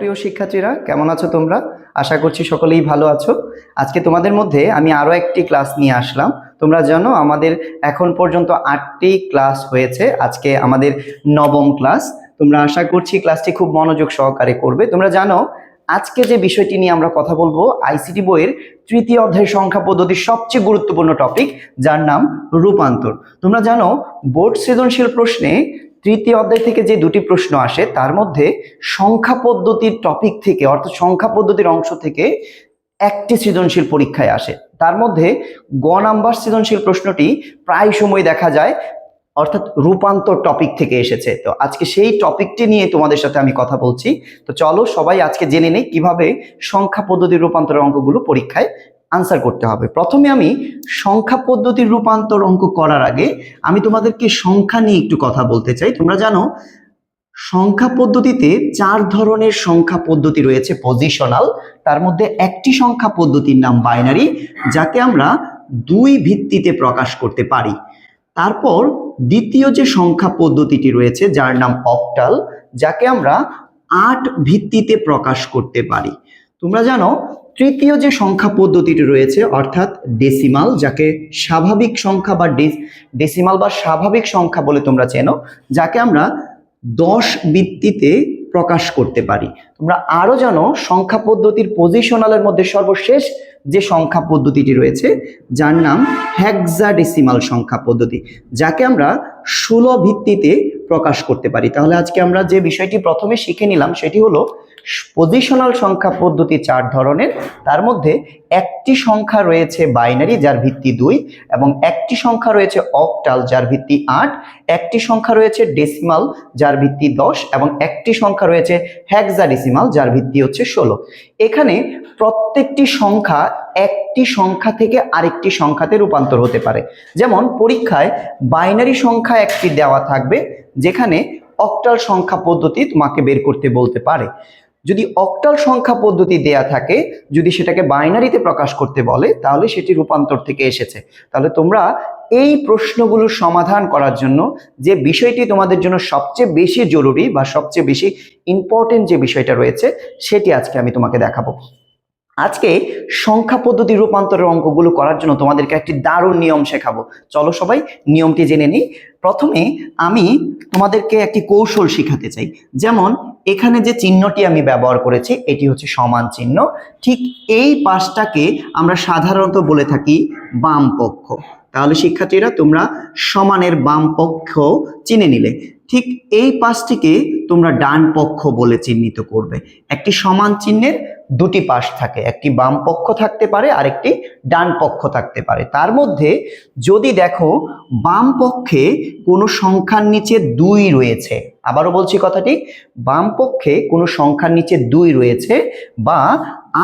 প্রিয় শিক্ষার্থীরা, কেমন আছো তোমরা? আশা করছি সকলেই ভালো আছো। আজকে তোমাদের মধ্যে আমি আরো একটি ক্লাস নিয়ে আসলাম। তোমরা জানো আমাদের এখন পর্যন্ত 8টি ক্লাস হয়েছে, আজকে আমাদের 9ম ক্লাস। তোমরা আশা করছি ক্লাসটি খুব মনোযোগ সহকারে করবে। তোমরা জানো আজকে যে বিষয়টি নিয়ে আমরা কথা বলবো আইসিটি বইয়ের 3য় অধ্যায়ের সংখ্যা পদ্ধতির সবচেয়ে গুরুত্বপূর্ণ টপিক, যার নাম রূপান্তর। তোমরা জানো বোর্ড সৃজনশীল প্রশ্নে 3য় অধ্যায় থেকে যে দুটি প্রশ্ন আসে তার মধ্যে সংখ্যা পদ্ধতির টপিক থেকে অর্থাৎ সংখ্যা পদ্ধতির অংশ থেকে একটি সৃজনশীল পরীক্ষায় আসে। তার মধ্যে গ নাম্বার সৃজনশীল প্রশ্নটি প্রায় সময় দেখা যায় অর্থাৎ রূপান্তর টপিক থেকে এসেছে। তো আজকে সেই টপিকটি নিয়ে তোমাদের সাথে আমি কথা বলছি। তো চলো সবাই আজকে জেনে নেই কিভাবে সংখ্যা পদ্ধতির রূপান্তরের অঙ্কগুলো পরীক্ষায় আনসার করতে হবে। প্রথমে আমি সংখ্যা পদ্ধতির রূপান্তর অঙ্ক করার আগে আমি তোমাদেরকে সংখ্যা নিয়ে একটু কথা বলতে চাই। তোমরা জানো সংখ্যা পদ্ধতিতে 4 ধরনের সংখ্যা পদ্ধতি রয়েছে পজিশনাল। তার মধ্যে একটি সংখ্যা পদ্ধতির নাম বাইনারি, যাকে আমরা 2 ভিত্তিতে প্রকাশ করতে পারি। তারপর দ্বিতীয় যে সংখ্যা পদ্ধতিটি রয়েছে যার নাম অক্টাল, যাকে আমরা 8 ভিত্তিতে প্রকাশ করতে পারি। তোমরা জানো তৃতীয় যে সংখ্যা পদ্ধতিটি রয়েছে অর্থাৎ ডেসিমাল, যাকে স্বাভাবিক সংখ্যা বা ডেসিমাল বা স্বাভাবিক সংখ্যা বলে তোমরা চেনো, যাকে আমরা 10 ভিত্তিতে প্রকাশ করতে পারি। তোমরা আরো জানো সংখ্যা পদ্ধতির পজিশনালের মধ্যে সর্বশেষ যে সংখ্যা পদ্ধতিটি রয়েছে যার নাম হেক্সাডেসিমাল সংখ্যা পদ্ধতি, যাকে আমরা 16 ভিত্তিতে প্রকাশ করতে পারি। তাহলে আজকে আমরা যে বিষয়টি প্রথমে শিখে নিলাম সেটি হলো পজিশনাল সংখ্যা পদ্ধতি 4 ধরনের। তার মধ্যে একটি সংখ্যা রয়েছে বাইনারি যার ভিত্তি 2, এবং একটি সংখ্যা রয়েছে অক্টাল যার ভিত্তি 8, একটি সংখ্যা রয়েছে ডেসিমাল যার ভিত্তি 10, এবং একটি সংখ্যা রয়েছে হেক্সাডেসিমাল যার ভিত্তি হচ্ছে 16। এখানে প্রত্যেকটি সংখ্যা একটি সংখ্যা থেকে আরেকটি সংখ্যাতে রূপান্তর হতে পারে। যেমন পরীক্ষায় বাইনারি সংখ্যা একটি দেওয়া থাকবে, যেখানে অক্টাল সংখ্যা পদ্ধতি তোমাকে বের করতে বলতে পারে। যদি অক্টাল সংখ্যা পদ্ধতি দেয়া থাকে, যদি সেটাকে বাইনারিতে প্রকাশ করতে বলে, তাহলে সেটি রূপান্তর থেকে এসেছে। তাহলে তোমরা এই প্রশ্নগুলোর সমাধান করার জন্য যে বিষয়টি তোমাদের জন্য সবচেয়ে বেশি জরুরি বা সবচেয়ে বেশি ইম্পর্টেন্ট যে বিষয়টা রয়েছে সেটি আজকে আমি তোমাকে দেখাবো। আজকে সংখ্যা পদ্ধতি রূপান্তরের অঙ্কগুলো করার জন্য তোমাদেরকে একটি দারুণ নিয়ম শেখাবো। চলো সবাই নিয়মটি জেনে নিই। প্রথমে আমি তোমাদেরকে একটি কৌশল শিখাতে চাই। যেমন এখানে যে চিহ্নটি আমি ব্যবহার করেছি এটি হচ্ছে সমান চিহ্ন। ঠিক এই পাশটাকে আমরা সাধারণত বলে থাকি বাম পক্ষ। তাহলে শিক্ষার্থীরা তোমরা সমানের বাম পক্ষ চিনে নিলে। ঠিক এই পাশটিকে তোমরা ডান পক্ষ বলে চিহ্নিত করবে। একটি সমান চিহ্নের দুটি পাশ থাকে, একটি বাম পক্ষ থাকতে পারে আর একটি ডান পক্ষ থাকতে পারে। তার মধ্যে যদি দেখো বাম পক্ষে কোনো সংখ্যার নিচে 2 রয়েছে, আবারও বলছি কথাটি, বাম পক্ষে কোনো সংখ্যার নিচে 2 রয়েছে বা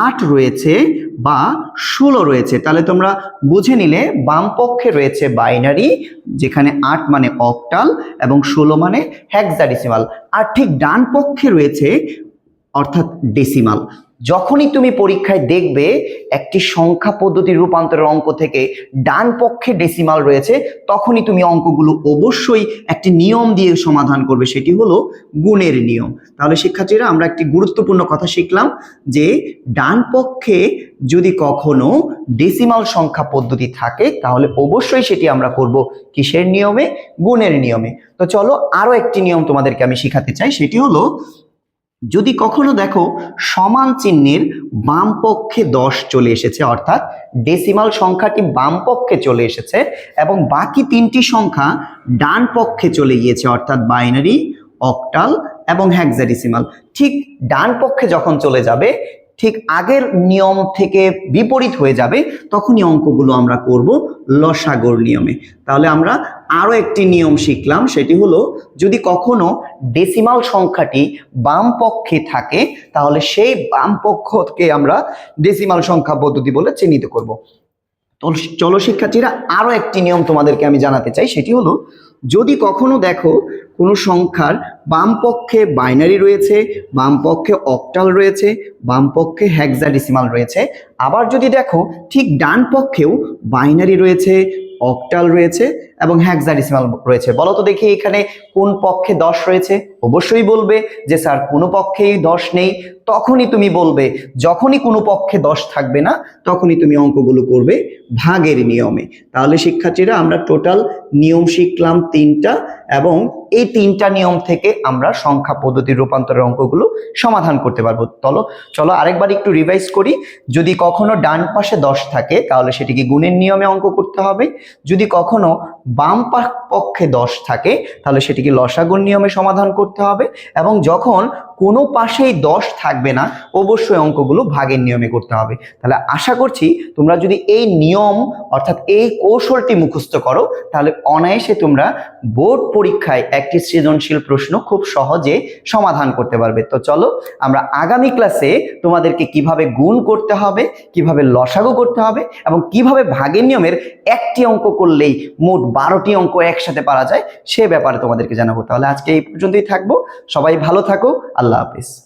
8 রয়েছে বা 16 রয়েছে, তাহলে তোমরা বুঝে নিলে বাম পক্ষে রয়েছে বাইনারি, যেখানে 8 মানে অক্টাল এবং 16 মানে হেক্সাডেসিমাল, আর ঠিক ডান পক্ষে রয়েছে অর্থাৎ ডেসিমাল। যখনই তুমি পরীক্ষায় দেখবে একটি সংখ্যা পদ্ধতির রূপান্তরের অঙ্ক থেকে ডান পক্ষে ডেসিমাল রয়েছে, তখনই তুমি অঙ্কগুলো অবশ্যই একটি নিয়ম দিয়ে সমাধান করবে, সেটি হলো গুণের নিয়ম। তাহলে শিক্ষার্থীরা আমরা একটি গুরুত্বপূর্ণ কথা শিখলাম যে ডান পক্ষে যদি কখনো ডেসিমাল সংখ্যা পদ্ধতি থাকে তাহলে অবশ্যই সেটি আমরা করব কিসের নিয়মে? গুণের নিয়মে। তো চলো আরো একটি নিয়ম তোমাদেরকে আমি শিখাতে চাই, সেটি হলো যদি কখনো দেখো সমান চিহ্নের বাম পক্ষে 10 চলে এসেছে, অর্থাৎ ডেসিমাল সংখ্যাটি বাম পক্ষে চলে এসেছে এবং বাকি 3টি সংখ্যা ডান পক্ষে চলে গিয়েছে, অর্থাৎ বাইনারি, অক্টাল এবং হেক্সাডেসিমাল। ঠিক ডান পক্ষে যখন চলে যাবে, ঠিক আগের নিয়ম থেকে বিপরীত হয়ে যাবে, তখনই অঙ্কগুলো আমরা করব লসাগুর নিয়মে। তাহলে আমরা আরো একটি নিয়ম শিখলাম, সেটি হলো যদি কখনো ডেসিমাল সংখ্যাটি বাম পক্ষে থাকে তাহলে সেই বাম পক্ষকে আমরা ডেসিমাল সংখ্যা পদ্ধতি বলে চিহ্নিত করব। তো চলো শিক্ষার্থীরা আরো একটি নিয়ম তোমাদেরকে আমি জানাতে চাই, সেটি হলো যদি কখনো দেখো কোনো সংখ্যার বাম পক্ষে বাইনারি রয়েছে, বাম পক্ষে অক্টাল রয়েছে, বাম পক্ষে হেক্সাডেসিমাল রয়েছে, আবার যদি দেখো ঠিক ডান পক্ষেও বাইনারি রয়েছে, অক্টাল রয়েছে এবং হেক্সাডেসিমাল রয়েছে। বলো তো দেখি এখানে কোন পক্ষে 10 রয়েছে? অবশ্যই বলবে যে স্যার কোনো পক্ষেই 10 নেই। তখনই তুমি বলবে, যখনই কোনো পক্ষে 10 থাকবে না তখনই তুমি অঙ্কগুলো করবে ভাগের নিয়মে। তাহলে শিক্ষার্থীরা আমরা টোটাল নিয়ম শিখলাম 3টা, এবং এই 3টা নিয়ম থেকে আমরা সংখ্যা পদ্ধতির রূপান্তরের অঙ্কগুলো সমাধান করতে পারবো। চলো আরেকবার একটু রিভাইজ করি। যদি কখনো ডান পাশে 10 থাকে তাহলে সেটিকে গুণের নিয়মে অঙ্ক করতে হবে। যদি কখনো বাম পক্ষে 10 থাকে তাহলে সেটিকে লসাগুর নিয়মে সমাধান করতে হবে, এবং যখন কোনো পাশেই 10 থাকবে না অবশ্যই অঙ্কগুলো ভাগের নিয়মে করতে হবে। তাহলে আশা করছি তোমরা যদি এই নিয়ম অর্থাৎ এই কৌশলটি মুখস্থ করো তাহলে অনায়াসে তোমরা বোর্ড পরীক্ষায় একটি সৃজনশীল প্রশ্ন খুব সহজে সমাধান করতে পারবে। তো চলো আমরা আগামী ক্লাসে তোমাদেরকে কিভাবে গুণ করতে হবে, কিভাবে লসাগু করতে হবে, এবং কিভাবে ভাগের নিয়মের একটি অঙ্ক করলেই মোট 12টি অঙ্ক একসাথে পারা যায় সে ব্যাপারে তোমাদেরকে জানাবো। তাহলে আজকে এই পর্যন্তই থাকবো। সবাই ভালো থাকো। আল্লাহ হাফেজ।